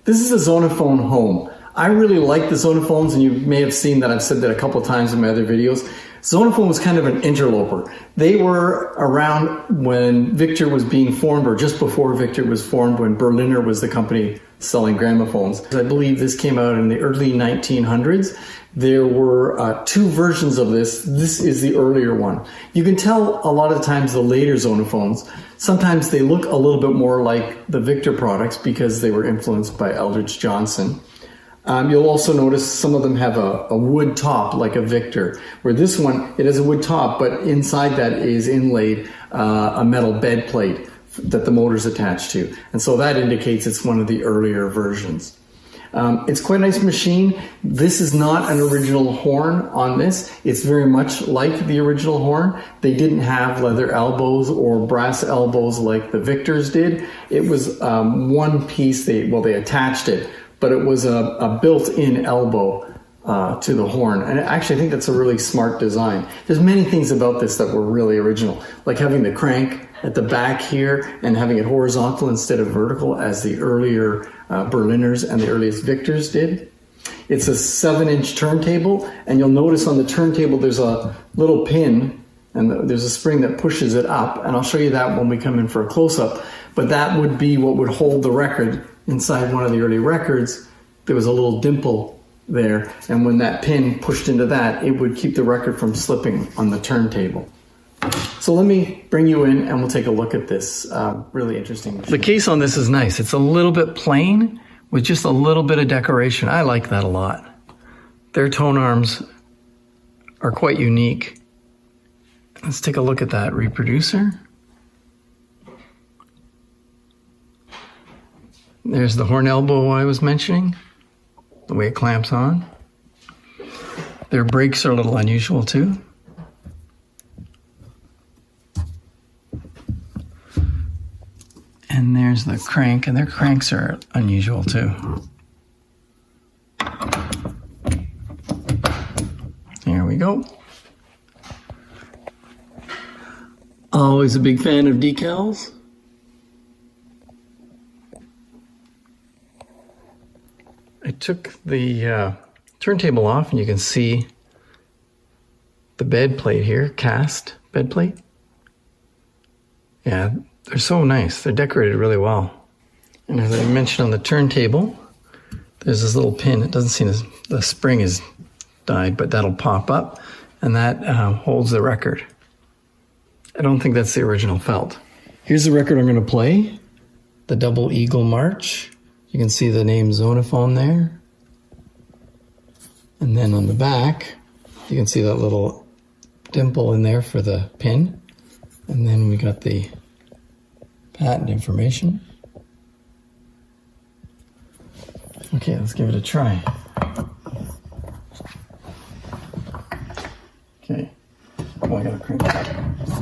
This is the Zonophone Home. I really like the Zonophones, and you may have seen that I've said that a couple times in my other videos. Zonophone was kind of an interloper. They were around when Victor was being formed, or just before Victor was formed, when Berliner was the company selling gramophones. I believe this came out in the early 1900s. There were two versions of this. This is the earlier one. You can tell a lot of times the later Zonophones, sometimes they look a little bit more like the Victor products because they were influenced by Eldridge Johnson. You'll also notice some of them have a wood top like a Victor, where this one, it has a wood top, but inside that is inlaid a metal bed plate that the motor's attached to. And so that indicates it's one of the earlier versions. It's quite a nice machine. This is not an original horn on this. It's very much like the original horn. They didn't have leather elbows or brass elbows like the Victors did. It was one piece, they attached it, but it was a built-in elbow to the horn. And actually, I think that's a really smart design. There's many things about this that were really original, like having the crank at the back here and having it horizontal instead of vertical as the earlier Berliners and the earliest Victors did. It's a 7-inch turntable, and you'll notice on the turntable there's a little pin and there's a spring that pushes it up, and I'll show you that when we come in for a close-up. But that would be what would hold the record. Inside one of the early records, there was a little dimple there, and when that pin pushed into that, it would keep the record from slipping on the turntable. So let me bring you in and we'll take a look at this really interesting machine. The case on this is nice. It's a little bit plain with just a little bit of decoration. I like that a lot. Their tone arms are quite unique. Let's take a look at that reproducer. There's the horn elbow I was mentioning, the way it clamps on. Their brakes are a little unusual too. And there's the crank, and their cranks are unusual too. There we go. Always a big fan of decals. I took the turntable off, and you can see the bed plate here, cast bed plate. Yeah, they're so nice. They're decorated really well. And as I mentioned on the turntable, there's this little pin. It doesn't seem as the spring is died, but that'll pop up, and that holds the record. I don't think that's the original felt. Here's the record I'm going to play, the Double Eagle March. You can see the name Zonophone there. And then on the back, you can see that little dimple in there for the pin. And then we got the patent information. Okay, let's give it a try. Okay. Oh, I gotta crank it up.